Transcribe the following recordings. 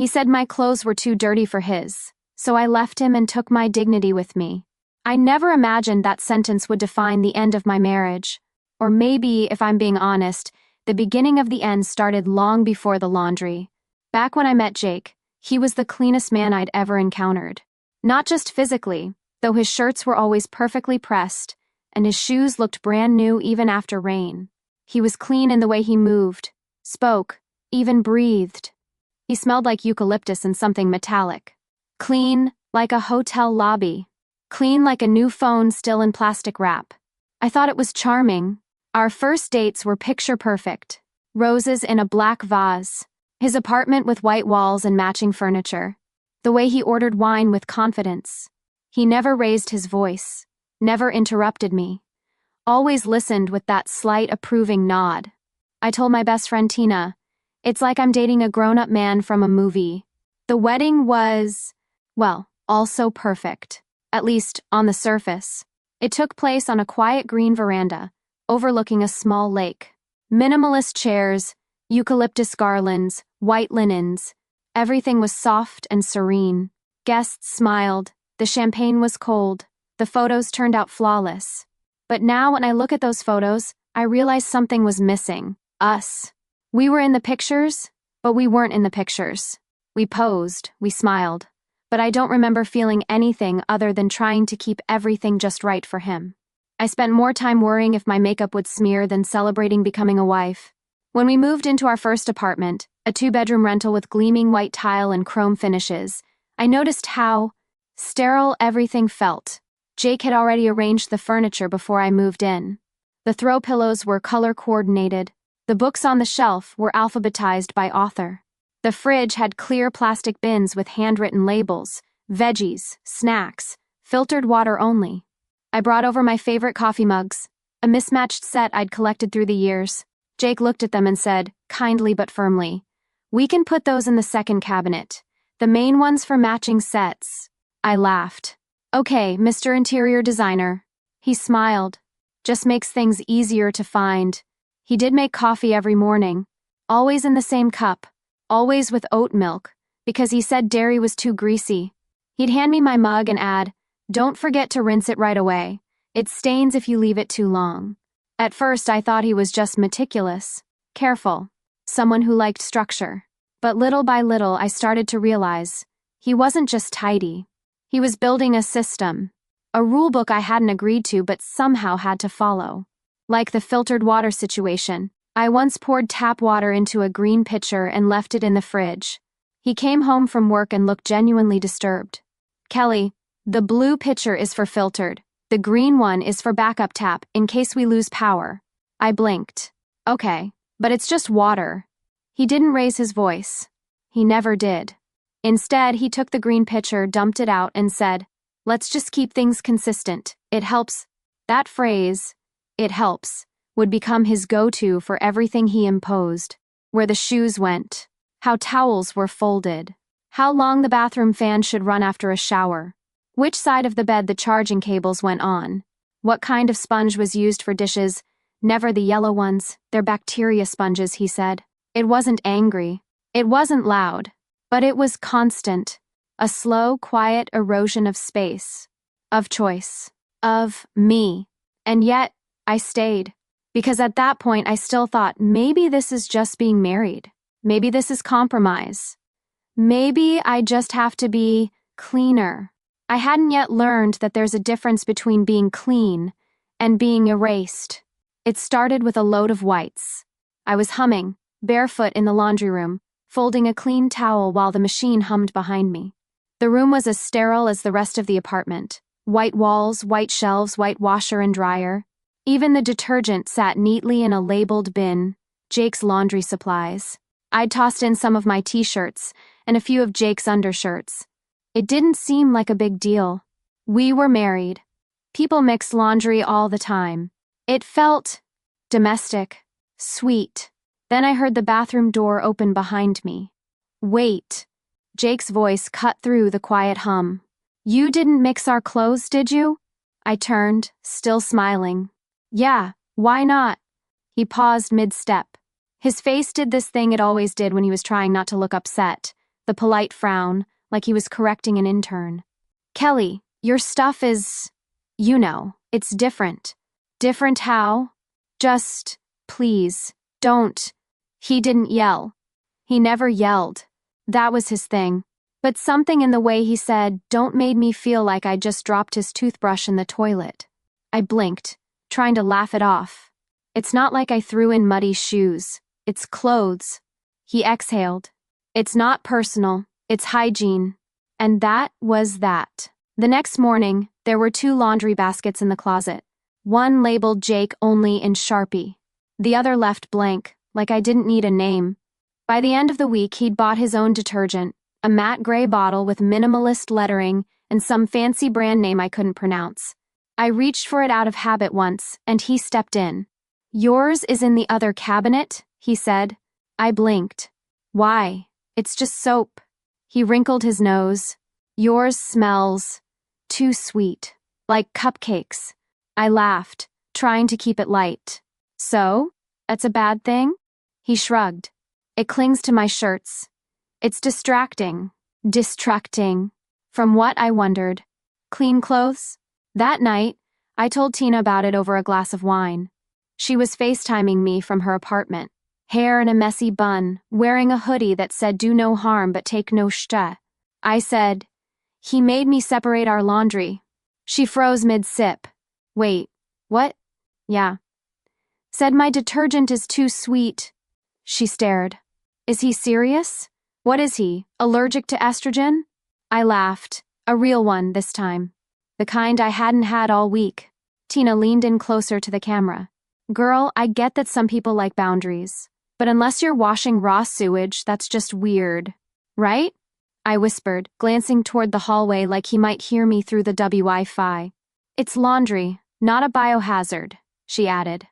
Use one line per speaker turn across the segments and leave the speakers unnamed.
He said my clothes were too dirty for his, so I left him and took my dignity with me. I never imagined that sentence would define the end of my marriage. Or maybe, if I'm being honest, the beginning of the end started long before the laundry. Back when I met Jake, he was the cleanest man I'd ever encountered. Not just physically, though his shirts were always perfectly pressed, and his shoes looked brand new even after rain. He was clean in the way he moved, spoke, even breathed. He smelled like eucalyptus and something metallic. Clean, like a hotel lobby. Clean like a new phone still in plastic wrap. I thought it was charming. Our first dates were picture perfect. Roses in a black vase. His apartment with white walls and matching furniture. The way he ordered wine with confidence. He never raised his voice. Never interrupted me. Always listened with that slight approving nod. I told my best friend Tina, it's like I'm dating a grown-up man from a movie. The wedding was, well, also perfect. At least, on the surface. It took place on a quiet green veranda, overlooking a small lake. Minimalist chairs, eucalyptus garlands, white linens. Everything was soft and serene. Guests smiled. The champagne was cold. The photos turned out flawless. But now when I look at those photos, I realize something was missing. Us. We were in the pictures, but we weren't in the pictures. We posed, we smiled. But I don't remember feeling anything other than trying to keep everything just right for him. I spent more time worrying if my makeup would smear than celebrating becoming a wife. When we moved into our first apartment, a 2-bedroom rental with gleaming white tile and chrome finishes, I noticed how sterile everything felt. Jake had already arranged the furniture before I moved in. The throw pillows were color-coordinated. The books on the shelf were alphabetized by author. The fridge had clear plastic bins with handwritten labels, veggies, snacks, filtered water only. I brought over my favorite coffee mugs, a mismatched set I'd collected through the years. Jake looked at them and said, kindly but firmly, "We can put those in the second cabinet. The main ones for matching sets." I laughed. "Okay, Mr. Interior Designer." He smiled. "Just makes things easier to find." He did make coffee every morning, always in the same cup, always with oat milk, because he said dairy was too greasy. He'd hand me my mug and add, "Don't forget to rinse it right away. It stains if you leave it too long." At first I thought he was just meticulous, careful, someone who liked structure. But little by little I started to realize he wasn't just tidy. He was building a system, a rule book I hadn't agreed to but somehow had to follow. Like the filtered water situation, I once poured tap water into a green pitcher and left it in the fridge. He came home from work and looked genuinely disturbed. "Kelly, the blue pitcher is for filtered. The green one is for backup tap in case we lose power." I blinked. "Okay, but it's just water." He didn't raise his voice. He never did. Instead, he took the green pitcher, dumped it out, and said, "Let's just keep things consistent. It helps." That phrase, "it helps," would become his go-to for everything he imposed. Where the shoes went, how towels were folded, how long the bathroom fan should run after a shower, which side of the bed the charging cables went on, what kind of sponge was used for dishes, never the yellow ones, they're bacteria sponges, he said. It wasn't angry. It wasn't loud. But it was constant. A slow, quiet erosion of space, of choice, of me. And yet, I stayed. Because at that point I still thought maybe this is just being married. Maybe this is compromise. Maybe I just have to be cleaner. I hadn't yet learned that there's a difference between being clean and being erased. It started with a load of whites. I was humming, barefoot in the laundry room, folding a clean towel while the machine hummed behind me. The room was as sterile as the rest of the apartment. White walls, white shelves, white washer and dryer. Even the detergent sat neatly in a labeled bin, Jake's laundry supplies. I'd tossed in some of my t-shirts and a few of Jake's undershirts. It didn't seem like a big deal. We were married. People mixed laundry all the time. It felt domestic, sweet. Then I heard the bathroom door open behind me. "Wait." Jake's voice cut through the quiet hum. "You didn't mix our clothes, did you?" I turned, still smiling. "Yeah, why not?" He paused mid-step. His face did this thing it always did when he was trying not to look upset. the polite frown, like he was correcting an intern. Kelly, your stuff is, it's different. Different how? Just, please, don't. He didn't yell. He never yelled. That was his thing. But something in the way he said don't made me feel like I just dropped his toothbrush in the toilet. I blinked, trying to laugh it off. It's not like I threw in muddy shoes. It's clothes. He exhaled. It's not personal. It's hygiene. And that was that. The next morning, there were 2 laundry baskets in the closet. One labeled Jake only in Sharpie. The other left blank, like I didn't need a name. By the end of the week, he'd bought his own detergent, a matte gray bottle with minimalist lettering and some fancy brand name I couldn't pronounce. I reached for it out of habit once, and he stepped in. Yours is in the other cabinet, he said. I blinked. Why? It's just soap. He wrinkled his nose. Yours smells too sweet, like cupcakes. I laughed, trying to keep it light. So? That's a bad thing? He shrugged. It clings to my shirts. It's distracting. Distracting. From what, I wondered? Clean clothes? That night, I told Tina about it over a glass of wine. She was FaceTiming me from her apartment. Hair in a messy bun, wearing a hoodie that said do no harm but take no shta. I said, he made me separate our laundry. She froze mid-sip. Wait, what? Yeah. Said my detergent is too sweet. She stared. Is he serious? What is he, allergic to estrogen? I laughed, a real one this time. The kind I hadn't had all week. Tina leaned in closer to the camera. Girl, I get that some people like boundaries. But unless you're washing raw sewage, that's just weird. Right? I whispered, glancing toward the hallway like he might hear me through the Wi-Fi. It's laundry, not a biohazard, she added.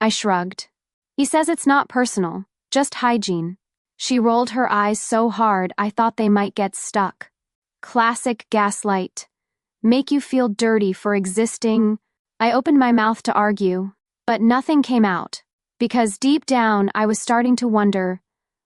I shrugged. He says it's not personal, just hygiene. She rolled her eyes so hard I thought they might get stuck. Classic gaslight. Make you feel dirty for existing. I opened my mouth to argue, but nothing came out, because deep down I was starting to wonder,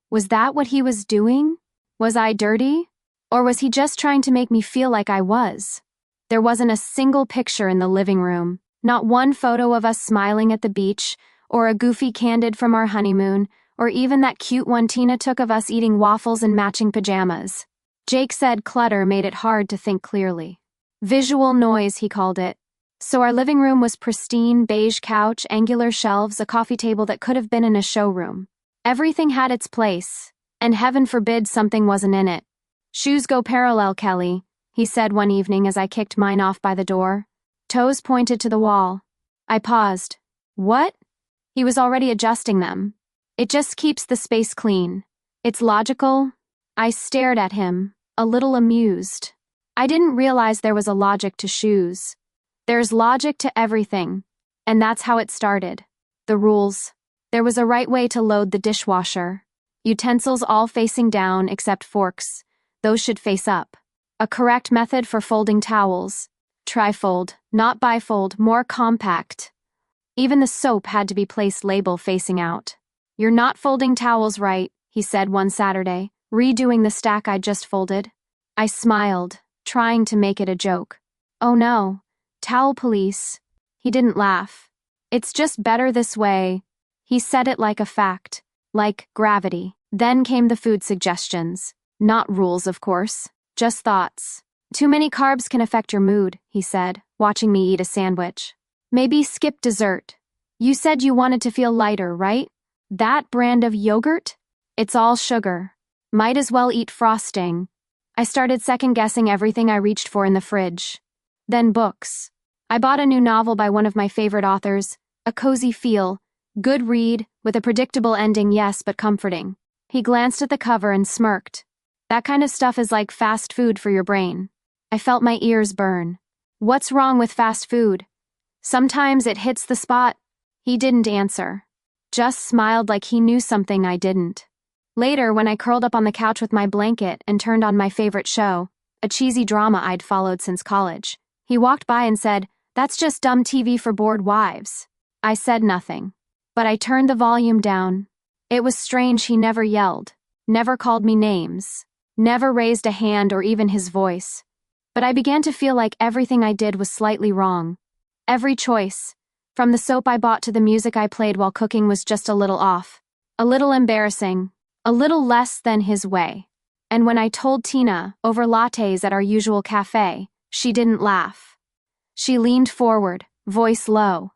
was that what he was doing? Was I dirty? Or was he just trying to make me feel like I was? There wasn't a single picture in the living room, not one photo of us smiling at the beach, or a goofy candid from our honeymoon, or even that cute one Tina took of us eating waffles in matching pajamas. Jake said clutter made it hard to think clearly. Visual noise, he called it. So our living room was pristine, beige couch, angular shelves, a coffee table that could have been in a showroom. Everything had its place, and heaven forbid something wasn't in it. Shoes go parallel, Kelly, he said one evening as I kicked mine off by the door. Toes pointed to the wall. I paused. What? He was already adjusting them. It just keeps the space clean. It's logical. I stared at him, a little amused. I didn't realize there was a logic to shoes. There's logic to everything, and that's how it started. The rules. There was a right way to load the dishwasher. Utensils all facing down except forks. Those should face up. A correct method for folding towels. Trifold, not bifold, more compact. Even the soap had to be placed label facing out. You're not folding towels right, he said one Saturday, redoing the stack I'd just folded. I smiled, trying to make it a joke. Oh no. Towel police. He didn't laugh. It's just better this way. He said it like a fact, like gravity. Then came the food suggestions. Not rules, of course, just thoughts. Too many carbs can affect your mood, he said, watching me eat a sandwich. Maybe skip dessert. You said you wanted to feel lighter, right? That brand of yogurt? It's all sugar. Might as well eat frosting. I started second-guessing everything I reached for in the fridge. Then books. I bought a new novel by one of my favorite authors, a cozy feel, good read, with a predictable ending, yes, but comforting. He glanced at the cover and smirked. That kind of stuff is like fast food for your brain. I felt my ears burn. What's wrong with fast food? Sometimes it hits the spot. He didn't answer. Just smiled like he knew something I didn't. Later, when I curled up on the couch with my blanket and turned on my favorite show, a cheesy drama I'd followed since college, he walked by and said, "That's just dumb TV for bored wives." I said nothing, but I turned the volume down. It was strange he never yelled, never called me names. never raised a hand or even his voice. But I began to feel like everything I did was slightly wrong. Every choice, from the soap I bought to the music I played while cooking, was just a little off. A little embarrassing. A little less than his way. And when I told Tina, over lattes at our usual cafe, she didn't laugh. She leaned forward, voice low.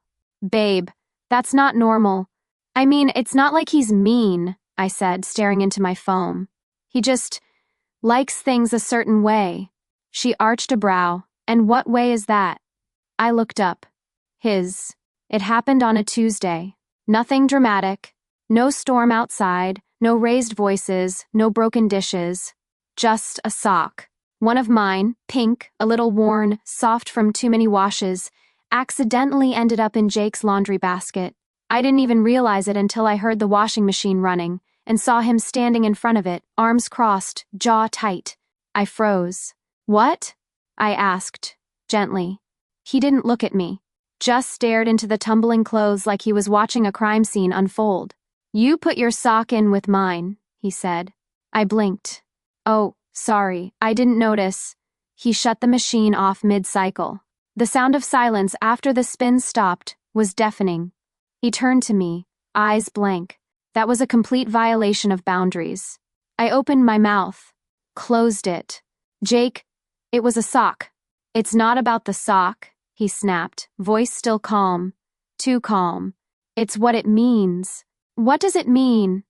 "Babe, that's not normal. I mean, it's not like he's mean," I said, staring into my phone. "He just likes things a certain way." She arched a brow. "And what way is that?" I looked up. His. It happened on a Tuesday. Nothing dramatic. No storm outside, no raised voices, no broken dishes. Just a sock. One of mine, pink, a little worn, soft from too many washes, accidentally ended up in Jake's laundry basket. I didn't even realize it until I heard the washing machine running and saw him standing in front of it, arms crossed, jaw tight. I froze. "What?" I asked, gently. He didn't look at me, just stared into the tumbling clothes like he was watching a crime scene unfold. "You put your sock in with mine," he said. I blinked. "Oh, sorry, I didn't notice." He shut the machine off mid-cycle. The sound of silence after the spin stopped was deafening. He turned to me, eyes blank. That was a complete violation of boundaries. I opened my mouth, closed it. "Jake, it was a sock." "It's not about the sock," he snapped, voice still calm. Too calm. "It's what it means." "What does it mean?"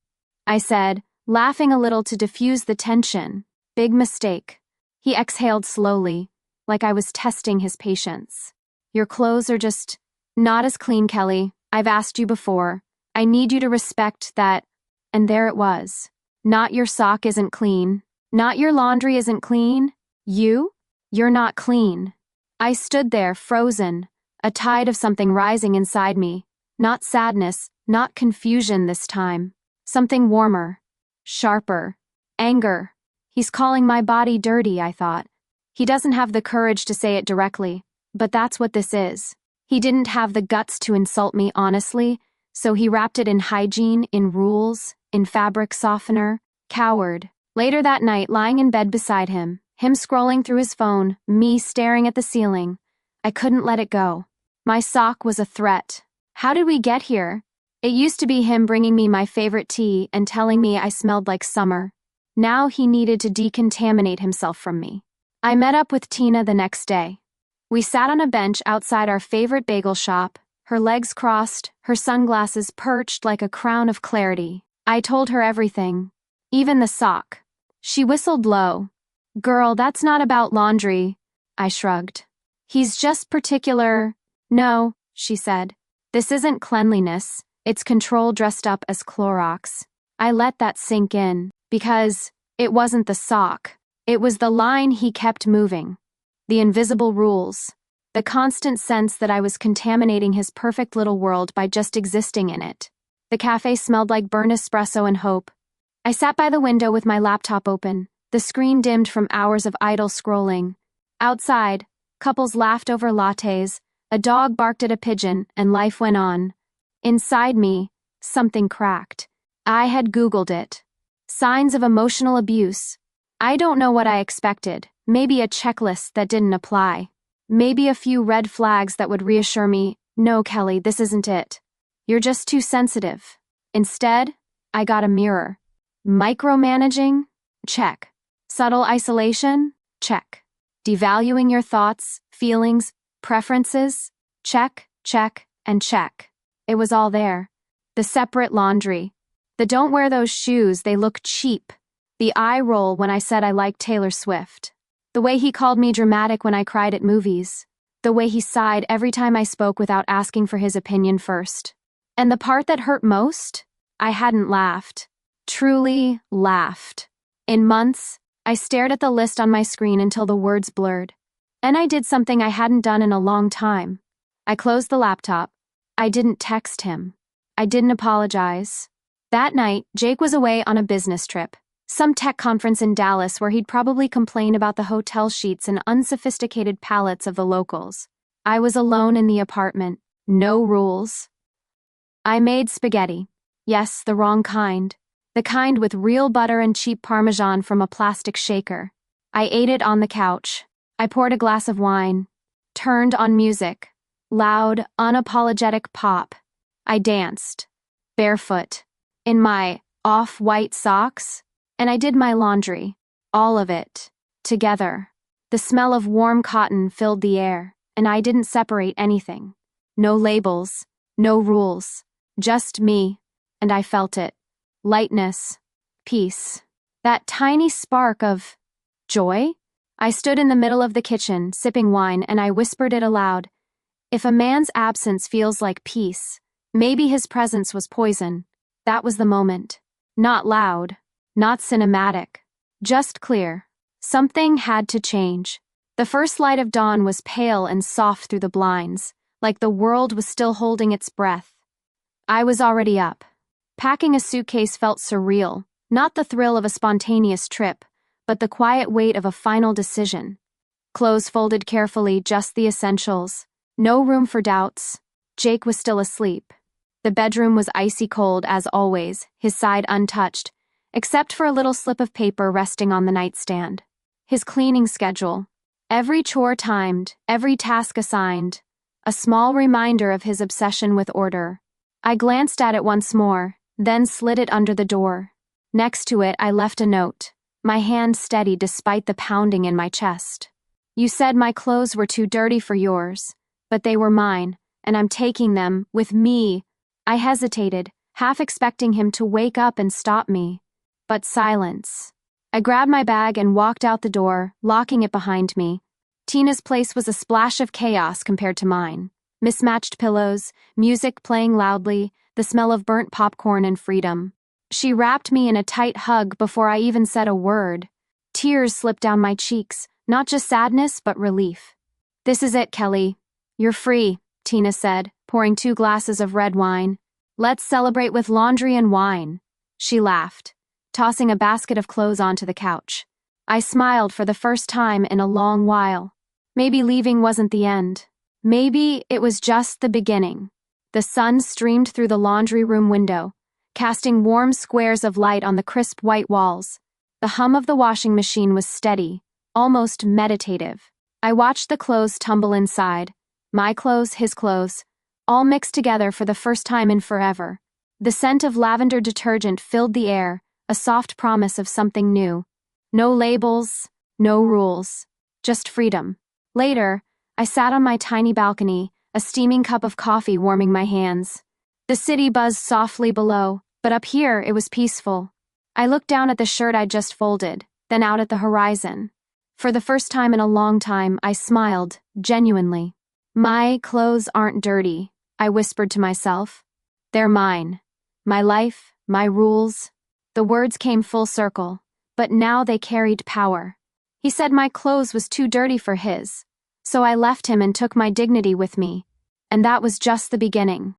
I said, laughing a little to diffuse the tension. "Big mistake." He exhaled slowly, like I was testing his patience. "Your clothes are just not as clean, Kelly. I've asked you before. I need you to respect that." And there it was. "Not your sock isn't clean. Not your laundry isn't clean. You're not clean." I stood there, frozen, a tide of something rising inside me. Not sadness, not confusion this time. Something warmer, sharper, anger. He's calling my body dirty, I thought. He doesn't have the courage to say it directly, but that's what this is. He didn't have the guts to insult me honestly, so he wrapped it in hygiene, in rules, in fabric softener. Coward. Later that night, lying in bed beside him scrolling through his phone, me staring at the ceiling, I couldn't let it go. My sock was a threat. How did we get here? It used to be him bringing me my favorite tea and telling me I smelled like summer. Now he needed to decontaminate himself from me. I met up with Tina the next day. We sat on a bench outside our favorite bagel shop, her legs crossed, her sunglasses perched like a crown of clarity. I told her everything, even the sock. She whistled low. "Girl, that's not about laundry." I shrugged. "He's just particular." "No," she said. "This isn't cleanliness. It's control dressed up as Clorox." I let that sink in, because it wasn't the sock. It was the line he kept moving. The invisible rules. The constant sense that I was contaminating his perfect little world by just existing in it. The cafe smelled like burnt espresso and hope. I sat by the window with my laptop open, the screen dimmed from hours of idle scrolling. Outside, couples laughed over lattes, a dog barked at a pigeon, and life went on. Inside me, something cracked. I had Googled it. Signs of emotional abuse. I don't know what I expected. Maybe a checklist that didn't apply. Maybe a few red flags that would reassure me, "No, Kelly, this isn't it. You're just too sensitive." Instead, I got a mirror. Micromanaging? Check. Subtle isolation? Check. Devaluing your thoughts, feelings, preferences? Check, check, and check. It was all there. The separate laundry. The "don't wear those shoes, they look cheap." The eye roll when I said I liked Taylor Swift. The way he called me dramatic when I cried at movies. The way he sighed every time I spoke without asking for his opinion first. And the part that hurt most? I hadn't laughed. Truly laughed. In months, I stared at the list on my screen until the words blurred. And I did something I hadn't done in a long time. I closed the laptop. I didn't text him. I didn't apologize. That night, Jake was away on a business trip. Some tech conference in Dallas where he'd probably complain about the hotel sheets and unsophisticated palates of the locals. I was alone in the apartment. No rules. I made spaghetti. Yes, the wrong kind. the kind with real butter and cheap Parmesan from a plastic shaker. I ate it on the couch. I poured a glass of wine, turned on music, loud, unapologetic pop. I danced, barefoot, in my off-white socks, and I did my laundry, all of it, together. The smell of warm cotton filled the air, and I didn't separate anything. No labels, no rules, just me, and I felt it. Lightness, peace, that tiny spark of joy? I stood in the middle of the kitchen, sipping wine, and I whispered it aloud. If a man's absence feels like peace, maybe his presence was poison. That was the moment. Not loud, not cinematic, just clear. Something had to change. The first light of dawn was pale and soft through the blinds, like the world was still holding its breath. I was already up. Packing a suitcase felt surreal, not the thrill of a spontaneous trip, but the quiet weight of a final decision. Clothes folded carefully, just the essentials. No room for doubts. Jake was still asleep. The bedroom was icy cold as always, his side untouched, except for a little slip of paper resting on the nightstand. His cleaning schedule. Every chore timed, every task assigned. A small reminder of his obsession with order. I glanced at it once more, then slid it under the door. Next to it, I left a note, my hand steady despite the pounding in my chest. You said my clothes were too dirty for yours, but they were mine, and I'm taking them with me. I hesitated, half expecting him to wake up and stop me. But silence. I grabbed my bag and walked out the door, locking it behind me. Tina's place was a splash of chaos compared to mine. Mismatched pillows, music playing loudly, the smell of burnt popcorn and freedom. She wrapped me in a tight hug before I even said a word. Tears slipped down my cheeks, not just sadness, but relief. This is it, Kelly. You're free, Tina said, pouring 2 glasses of red wine. Let's celebrate with laundry and wine. She laughed, tossing a basket of clothes onto the couch. I smiled for the first time in a long while. Maybe leaving wasn't the end. Maybe it was just the beginning. The sun streamed through the laundry room window, casting warm squares of light on the crisp white walls. The hum of the washing machine was steady, almost meditative. I watched the clothes tumble inside. My clothes, his clothes, all mixed together for the first time in forever. The scent of lavender detergent filled the air, a soft promise of something new. No labels, no rules, just freedom. Later, I sat on my tiny balcony, a steaming cup of coffee warming my hands. The city buzzed softly below, but up here it was peaceful. I looked down at the shirt I'd just folded, then out at the horizon. For the first time in a long time, I smiled, genuinely. My clothes aren't dirty, I whispered to myself. They're mine. My life, my rules. The words came full circle, but now they carried power. He said my clothes was too dirty for his, so I left him and took my dignity with me, and that was just the beginning.